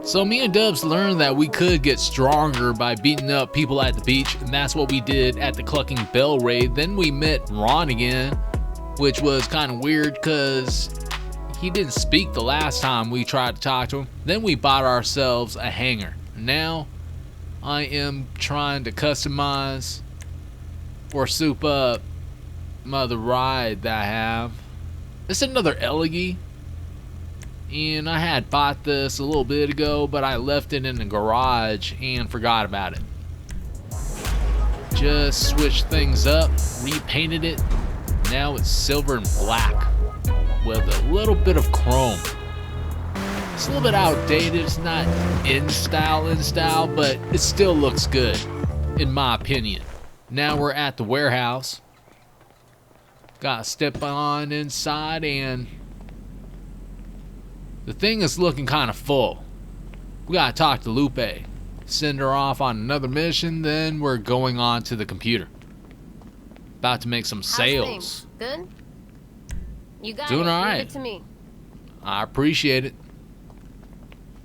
So me and Dubs learned that we could get stronger by beating up people at the beach, and that's what we did at the Clucking Bell raid. Then we met Ron again, which was kind of weird because he didn't speak the last time we tried to talk to him. Then we bought ourselves a hangar. Now I am trying to customize or soup up the ride that I have. It's another Elegy, and I had bought this a little bit ago, but I left it in the garage and forgot about it. Just switched things up, repainted it. Now it's silver and black with a little bit of chrome. It's a little bit outdated. It's not in style, but it still looks good, in my opinion. Now we're at the warehouse. Got to step on inside, and the thing is looking kind of full. We got to talk to Lupe, send her off on another mission, then we're going on to the computer. About to make some sales. Good? You got Doing it. all right. Leave it to me. I appreciate it.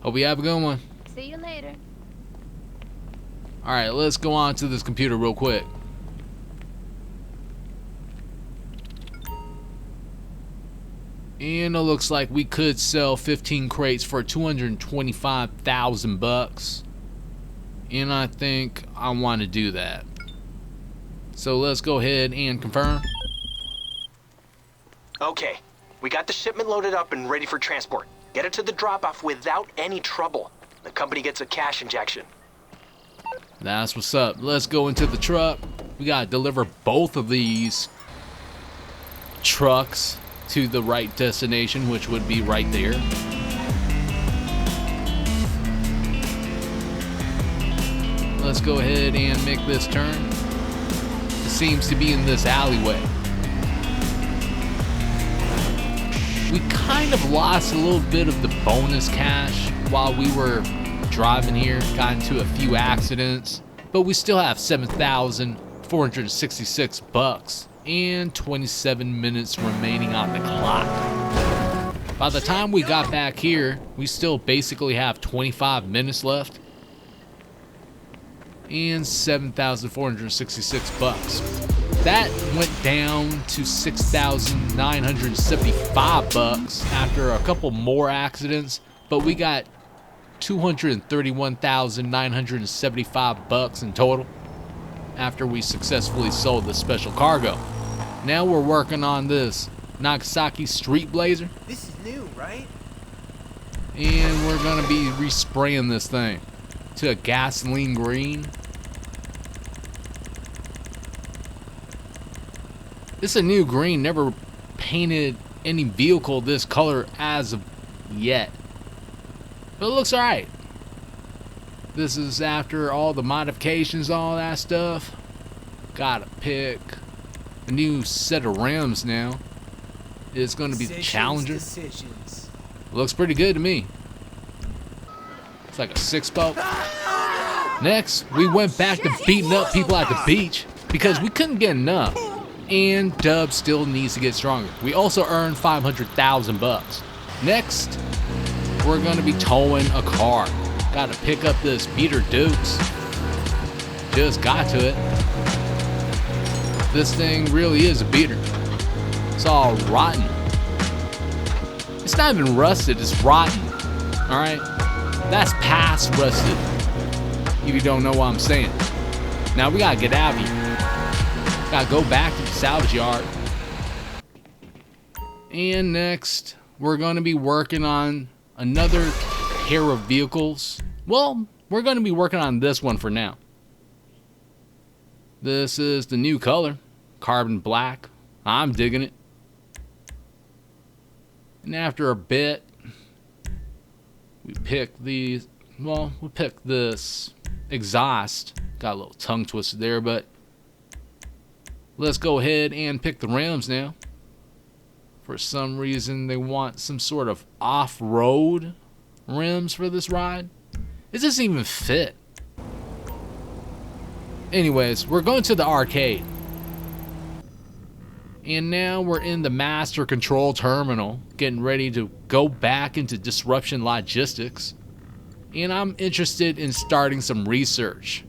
Hope you have a good one. See you later. Alright, let's go on to this computer real quick. And it looks like we could sell 15 crates for 225,000 bucks. And I think I want to do that. So let's go ahead and confirm. Okay, we got the shipment loaded up and ready for transport. Get it to the drop-off without any trouble. The company gets a cash injection. That's what's up. Let's go into the truck. We gotta deliver both of these trucks to the right destination, which would be right there. Let's go ahead and make this turn. It seems to be in this alleyway. We kind of lost a little bit of the bonus cash while we were driving here. Got into a few accidents, but we still have 7,466 bucks and 27 minutes remaining on the clock. By the time we got back here, we still basically have 25 minutes left and 7,466 bucks. That went down to 6,975 bucks after a couple more accidents, but we got 231,975 bucks in total after we successfully sold the special cargo. Now we're working on this Nagasaki Street Blazer. This is new, right? And we're gonna be respraying this thing to a gasoline green. It's a new green, never painted any vehicle this color as of yet. But it looks alright. This is after all the modifications, all that stuff. Gotta pick a new set of rims now. It's gonna be the Challenger. Looks pretty good to me. It's like a 6-spoke. Next, we went back to beating up people at the beach because we couldn't get enough. And Dub still needs to get stronger. We also earned 500,000 bucks. Next, we're gonna be towing a car. Gotta pick up this Peter Dukes. Just got to it. This thing really is a beater. It's all rotten. It's not even rusted, it's rotten. Alright? That's past rusted. If you don't know what I'm saying. Now we gotta get out of here. Gotta go back to the salvage yard. And next, we're gonna be working on another pair of vehicles. Well, we're gonna be working on this one for now. This is the new color, carbon black. I'm digging it. And after a bit, we pick these. Well, we picked this exhaust. Got a little tongue twisted there, but let's go ahead and pick the rims now. For some reason, they want some sort of off-road rims for this ride. It doesn't even fit. Anyways, we're going to the arcade. And now we're in the master control terminal, getting ready to go back into disruption logistics. and I'm interested in starting some research.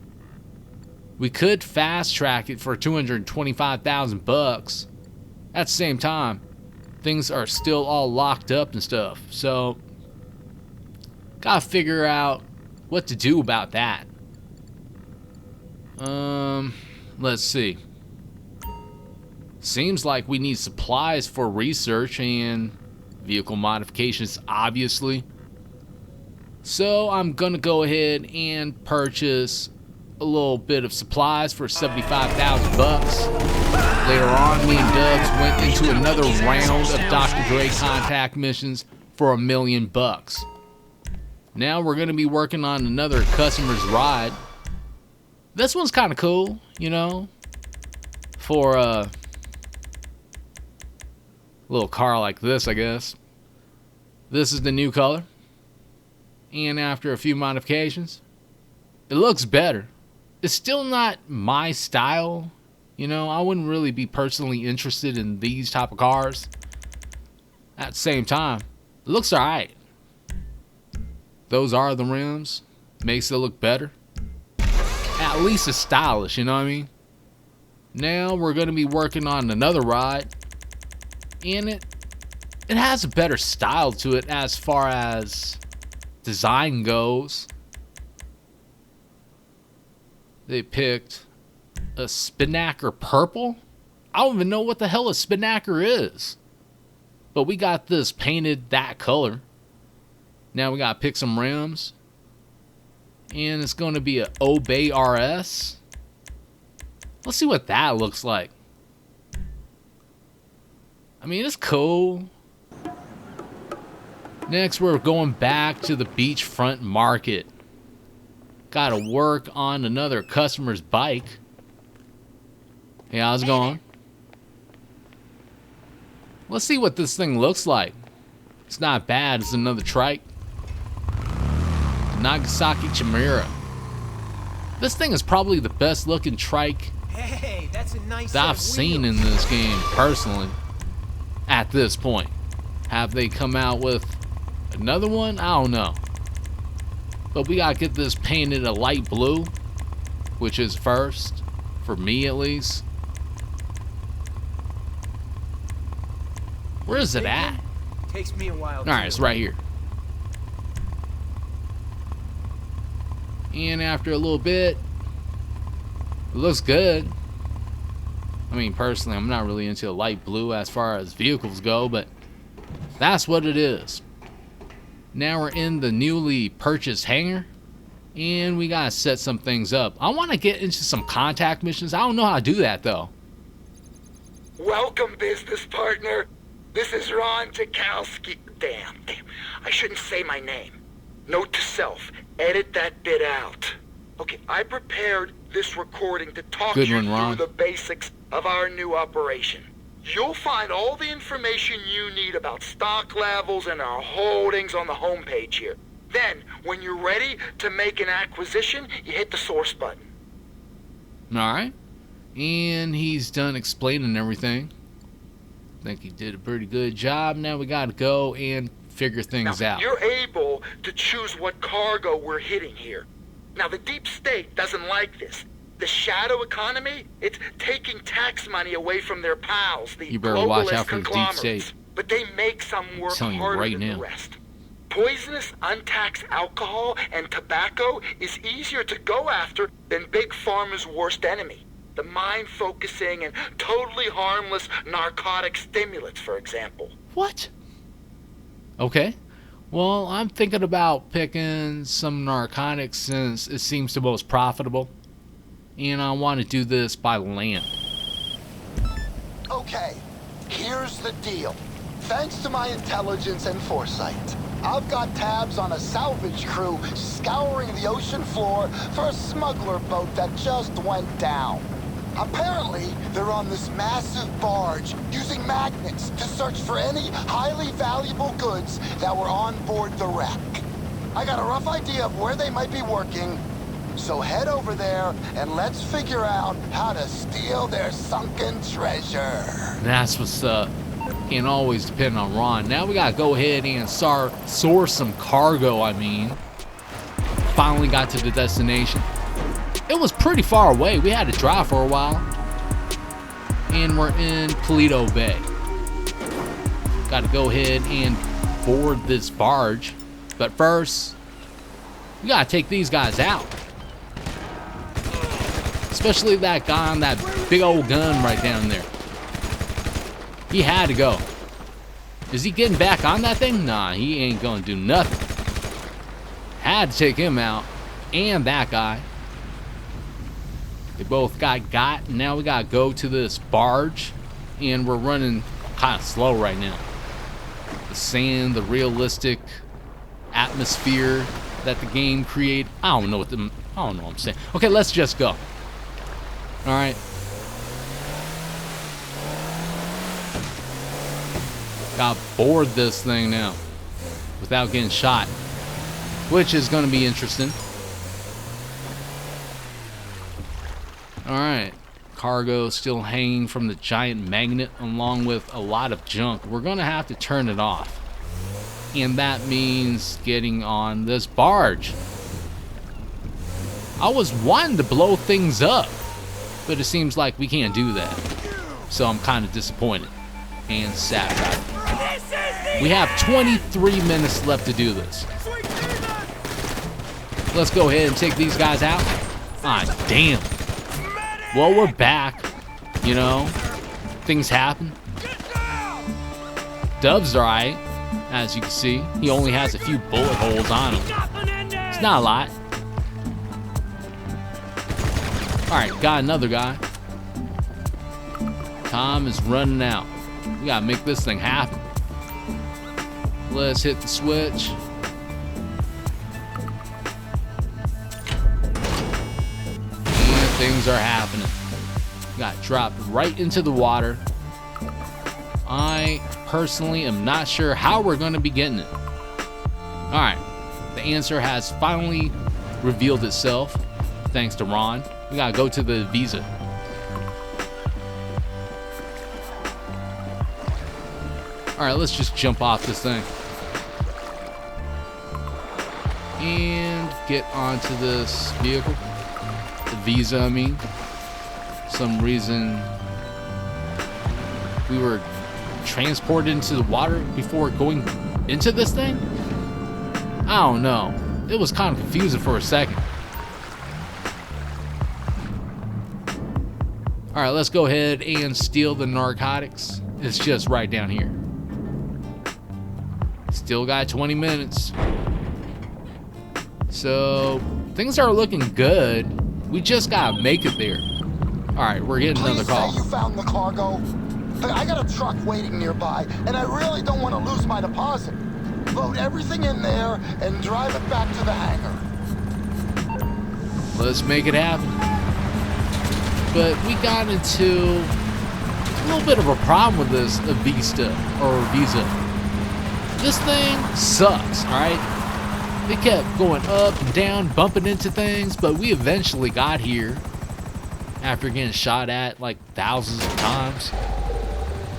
We could fast track it for 225,000 bucks. At the same time, things are still all locked up and stuff, so gotta figure out what to do about that. Let's see. Seems like we need supplies for research and vehicle modifications, obviously. So I'm gonna go ahead and purchase a little bit of supplies for 75,000 bucks. Later on, me and Dubs went into another round of Dr. Dre contact missions for $1 million. Now we're gonna be working on another customer's ride. This one's kind of cool, you know, for a little car like this, I guess. This is the new color, and after a few modifications, it looks better. It's still not my style, you know. I wouldn't really be personally interested in these type of cars. At the same time, it looks alright. Those are the rims, makes it look better. At least it's stylish, you know what I mean? Now we're going to be working on another ride, and it has a better style to it as far as design goes. They picked a Spinnaker purple. I don't even know what the hell a Spinnaker is, but we got this painted that color. Now we gotta pick some rims, and it's going to be a Obey RS. Let's see what that looks like. I mean, it's cool. Next, we're going back to the beachfront market. Gotta work on another customer's bike. Hey, how's it going? Let's see what this thing looks like. It's not bad. It's another trike. Nagasaki Chimera. This thing is probably the best looking trike that I've seen in this game, personally. At this point. Have they come out with another one? I don't know. But we gotta get this painted a light blue, which is first, for me at least. Where is it at? Takes me a while. Alright, it's right here. And after a little bit, it looks good. I mean, personally, I'm not really into light blue as far as vehicles go, but that's what it is. Now we're in the newly purchased hangar, and we gotta set some things up. I want to get into some contact missions. I don't know how to do that, though. Welcome, business partner. This is Ron Jakowski. Damn. I shouldn't say my name. Note to self, edit that bit out. Okay, I prepared this recording to talk you through the basics of our new operation. You'll find all the information you need about stock levels and our holdings on the homepage here. Then, when you're ready to make an acquisition, you hit the source button. Alright. And he's done explaining everything. I think he did a pretty good job. Now we gotta go and figure things out. You're able to choose what cargo we're hitting here. Now, the deep state doesn't like this. The shadow economy, it's taking tax money away from their pals, the you better watch out for the deep state. But they make some work harder than the rest. Poisonous, untaxed alcohol and tobacco is easier to go after than Big Pharma's worst enemy. The mind-focusing and totally harmless narcotic stimulants, for example. What? Okay. Well, I'm thinking about picking some narcotics since it seems the most profitable. And I want to do this by land. Okay, here's the deal. Thanks to my intelligence and foresight, I've got tabs on a salvage crew scouring the ocean floor for a smuggler boat that just went down. Apparently, they're on this massive barge using magnets to search for any highly valuable goods that were on board the wreck. I got a rough idea of where they might be working, so head over there and let's figure out how to steal their sunken treasure. That's what's up. Can't always depend on Ron. Now we gotta go ahead and source some cargo, finally got to the destination. It was pretty far away. We had to drive for a while. And we're in Paleto Bay. Got to go ahead and board this barge. But first, we got to take these guys out. Especially that guy on that big old gun right down there. He had to go. Is he getting back on that thing? Nah, he ain't gonna do nothing. Had to take him out. And that guy. They both got. Now we gotta go to this barge. And we're running kind of slow right now. The sand, the realistic atmosphere that the game created. I don't know what I'm saying. Okay, let's just go. Alright. Gotta board this thing now without getting shot, which is gonna be interesting. Alright. Cargo still hanging from the giant magnet along with a lot of junk. We're gonna have to turn it off. And that means getting on this barge. I was wanting to blow things up, but it seems like we can't do that. So I'm kind of disappointed and sad about it. We have 23 minutes left to do this. Let's go ahead and take these guys out. Ah, damn. Well, we're back. You know, things happen. Dub's alright. As you can see, he only has a few bullet holes on him. It's not a lot. Alright, got another guy. Time is running out. We gotta make this thing happen. Let's hit the switch. And things are happening. Got dropped right into the water. I personally am not sure how we're going to be getting it. Alright, the answer has finally revealed itself, thanks to Ron. We gotta go to the visa. Alright, let's just jump off this thing. And get onto this vehicle. The visa, I mean. Some reason we were transported into the water before going into this thing? I don't know. It was kind of confusing for a second. Alright, let's go ahead and steal the narcotics. It's just right down here. Still got 20 minutes. So, things are looking good. We just gotta make it there. Alright, we're getting another call. Please say you found the cargo. I got a truck waiting nearby, and I really don't want to lose my deposit. Load everything in there and drive it back to the hangar. Let's make it happen. But we got into a little bit of a problem with this visa. This thing sucks, alright? It kept going up and down, bumping into things, but we eventually got here after getting shot at like thousands of times.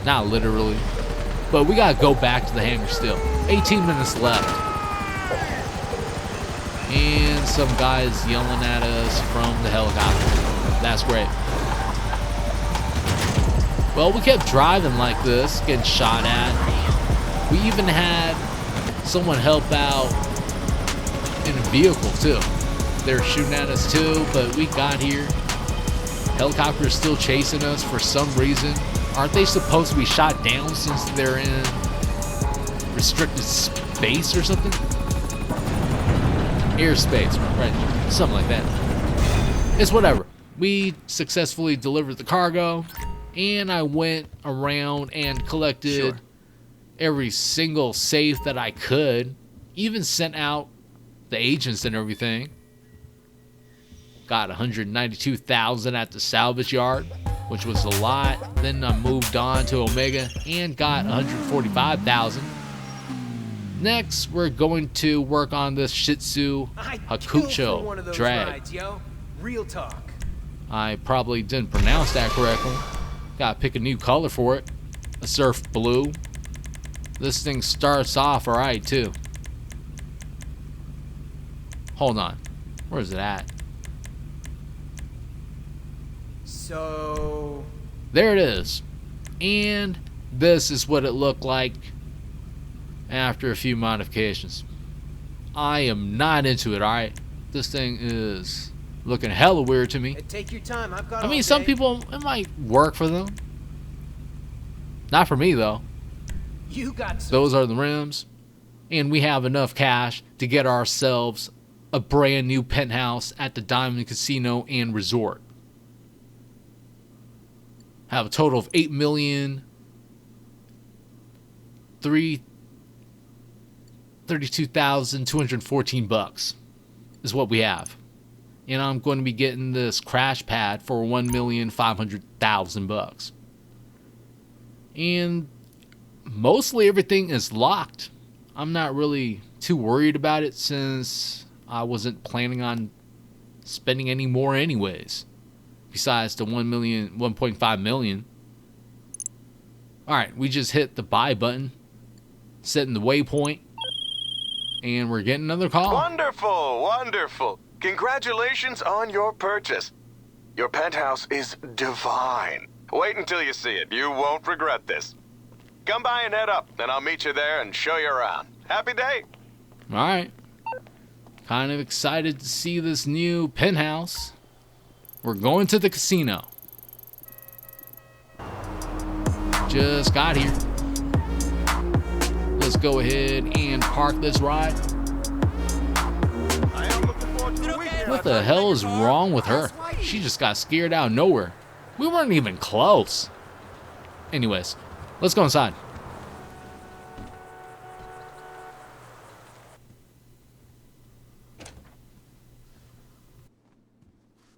Not literally. But we gotta go back to the hangar still. 18 minutes left. And some guys yelling at us from the helicopter. That's great. Well, we kept driving like this, getting shot at. We even had someone help out in a vehicle too. They were shooting at us too, but we got here. Helicopter is still chasing us for some reason. Aren't they supposed to be shot down since they're in restricted space or something? Airspace, right? Something like that. It's whatever. We successfully delivered the cargo, and I went around and collected every single safe that I could. Even sent out the agents and everything. Got 192,000 at the salvage yard, which was a lot. Then I moved on to Omega and got 145,000. Next, we're going to work on this Shih Tzu Hakucho drag. Rides, yo. Real talk. I probably didn't pronounce that correctly. Gotta pick a new color for it. A surf blue. This thing starts off alright too. Hold on. Where is it at? So... There it is. And this is what it looked like after a few modifications. I am not into it, alright? This thing is looking hella weird to me. Hey, take your time. I've got I mean, all some day. people, it might work for them. Not for me, though. You got some... Those are the rims. And we have enough cash to get ourselves a brand new penthouse at the Diamond Casino and Resort. Have a total of $8,032,214 is what we have. And I'm going to be getting this crash pad for $1,500,000. And mostly everything is locked. I'm not really too worried about it since I wasn't planning on spending any more anyways. Besides the 1.5 million. Alright, we just hit the buy button. Setting the waypoint. And we're getting another call. Wonderful, wonderful. Congratulations on your purchase. Your penthouse is divine. Wait until you see it. You won't regret this. Come by and head up, and I'll meet you there and show you around. Happy day. Alright. Kind of excited to see this new penthouse. We're going to the casino. Just got here. Let's go ahead and park this ride. What the hell is wrong with her? She just got scared out of nowhere. We weren't even close. Anyways, let's go inside.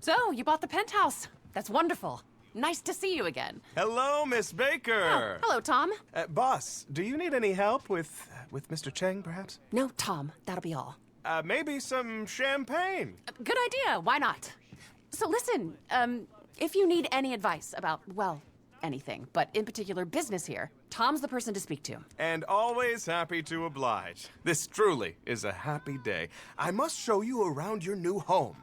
So, you bought the penthouse. That's wonderful. Nice to see you again. Hello, Miss Baker. Oh, hello, Tom. Boss, do you need any help with Mr. Cheng, perhaps? No, Tom, that'll be all. Maybe some champagne. Good idea. Why not? So listen, if you need any advice about, well, anything, but in particular business here, Tom's the person to speak to. And always happy to oblige. This truly is a happy day. I must show you around your new home.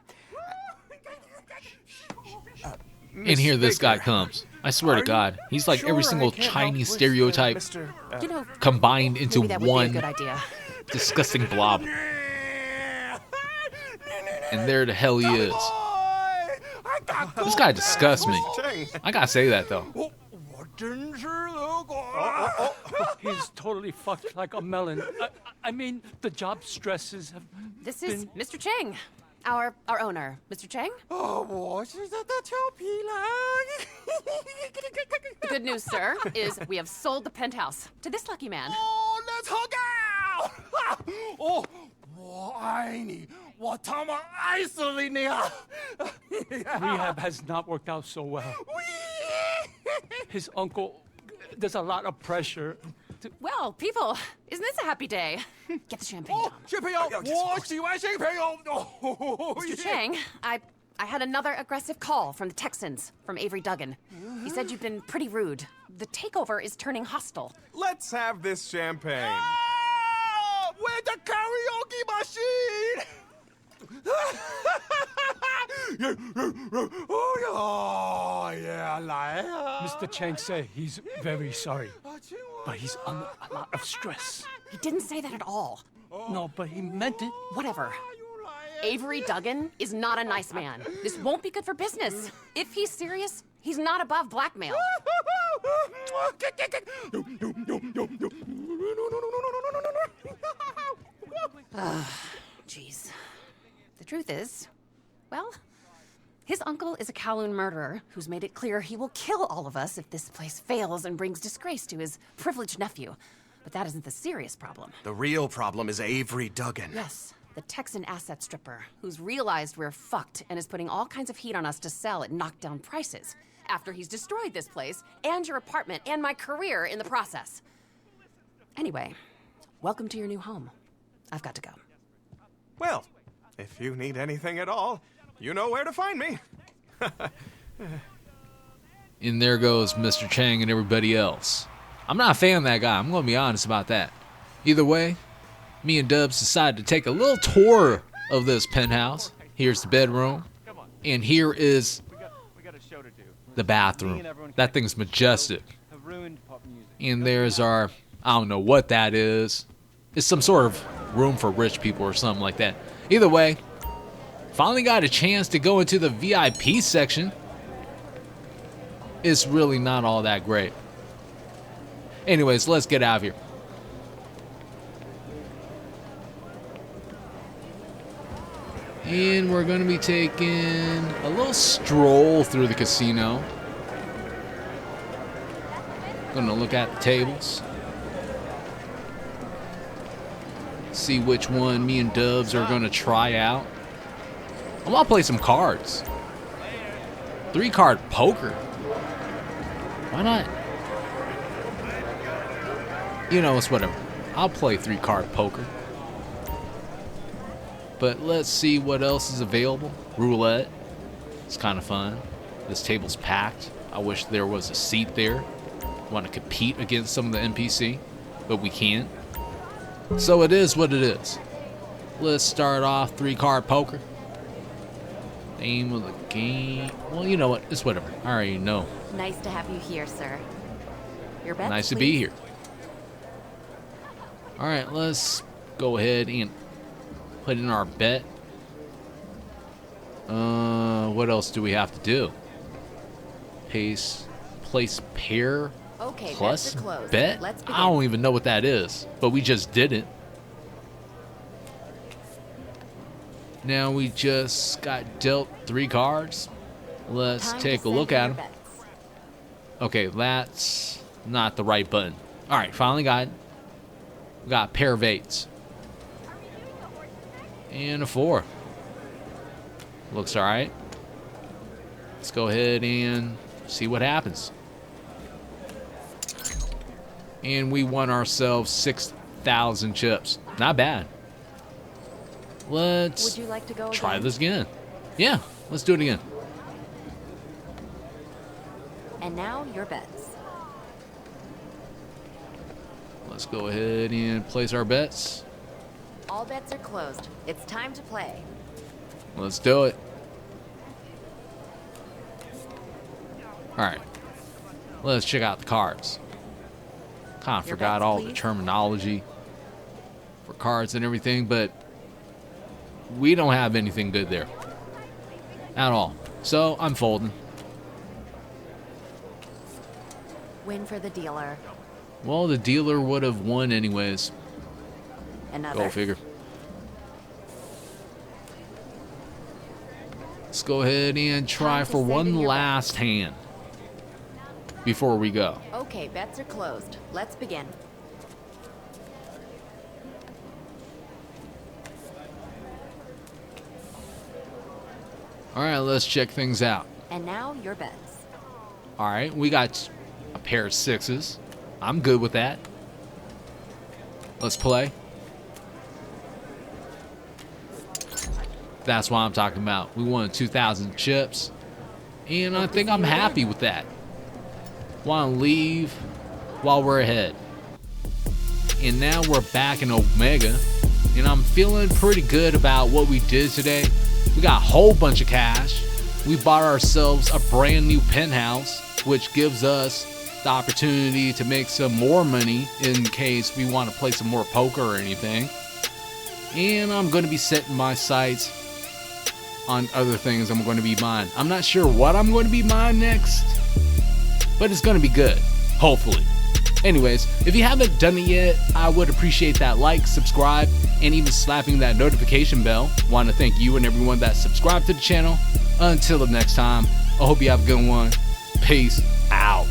And here this guy comes. I swear to God, he's like every single Chinese stereotype You know, combined into maybe that would be a one good idea. disgusting blob. And there the hell he is. This guy disgusts me. I gotta say that though. He's totally fucked like a melon. I mean, the job stresses have This is Mr. Cheng, our owner. Mr. Cheng? The good news, sir, is we have sold the penthouse to this lucky man. rehab has not worked out so well. His uncle, there's a lot of pressure. Well, people, isn't this a happy day? Get the champagne, Tom. Mr. Cheng, I had another aggressive call from the Texans, from Avery Duggan. He said you've been pretty rude. The takeover is turning hostile. Let's have this champagne. Where's the karaoke machine? Mr. Chang said he's very sorry, but he's under a lot of stress. He didn't say that at all. No, but he meant it. Whatever. Avery Duggan is not a nice man. This won't be good for business. If he's serious, he's not above blackmail. Jeez. The truth is, well, his uncle is a Kowloon murderer who's made it clear he will kill all of us if this place fails and brings disgrace to his privileged nephew. But that isn't the serious problem. The real problem is Avery Duggan. Yes, the Texan asset stripper, who's realized we're fucked and is putting all kinds of heat on us to sell at knockdown prices, after he's destroyed this place, and your apartment, and my career in the process. Anyway, welcome to your new home. I've got to go. Well, if you need anything at all, you know where to find me. And there goes Mr. Chang and everybody else. I'm not a fan of that guy. I'm going to be honest about that. Either way, me and Dubs decided to take a little tour of this penthouse. Here's the bedroom. And here is the bathroom. That thing's majestic. And there's our, I don't know what that is. It's some sort of room for rich people or something like that. Either way, finally got a chance to go into the VIP section. It's really not all that great. Anyways, let's get out of here. And we're going to be taking a little stroll through the casino. Going to look at the tables. See which one me and Dubs are going to try out. I want to play some cards. 3-card poker. Why not? You know, it's whatever. I'll play 3-card poker. But let's see what else is available. Roulette. It's kind of fun. This table's packed. I wish there was a seat there. Want to compete against some of the NPC, but we can't. So it is what it is. Let's start off 3-card poker. Name of the game. Well, you know what? It's whatever. I already know. Nice to have you here, sir. Your bets, Nice to please. be here. All right, let's go ahead and put in our bet. What else do we have to do? Place pair Okay, plus bets are closed. bet? Let's begin. I don't even know what that is, but we just did it. Now we just got dealt 3 cards. Let's Time take to a look send at your them. bets. Okay, that's not the right button. All right, finally got it. We got a pair of 8s. And a 4. Looks all right. Let's go ahead and see what happens. And we won ourselves 6,000 chips. Not bad. Let's Would you like to go try again? this again. Yeah, let's do it again. And now your bets. Let's go ahead and place our bets. All bets are closed. It's time to play. Let's do it. All right. Let's check out the cards. Kind of Your forgot bets, all the please. terminology for cards and everything, but we don't have anything good there at all. So I'm folding. Win for the dealer. Well, the dealer would have won anyways. Another. Go figure. Let's go ahead and try Time to for send in one your last hand before we go. Okay, bets are closed. Let's begin. All right, let's check things out. And now your bets. All right, we got a pair of 6s. I'm good with that. Let's play. That's what I'm talking about. We won 2,000 chips. And I think I'm happy with that. Want to leave while we're ahead. And now we're back in Omega. And I'm feeling pretty good about what we did today. We got a whole bunch of cash. We bought ourselves a brand new penthouse, which gives us the opportunity to make some more money in case we want to play some more poker or anything. And I'm going to be setting my sights on other things I'm going to be buying. I'm not sure what I'm going to be buying next, but it's going to be good, hopefully. Anyways, if you haven't done it yet, I would appreciate that like, subscribe, and even slapping that notification bell. Want to thank you and everyone that subscribed to the channel. Until the next time, I hope you have a good one. Peace out.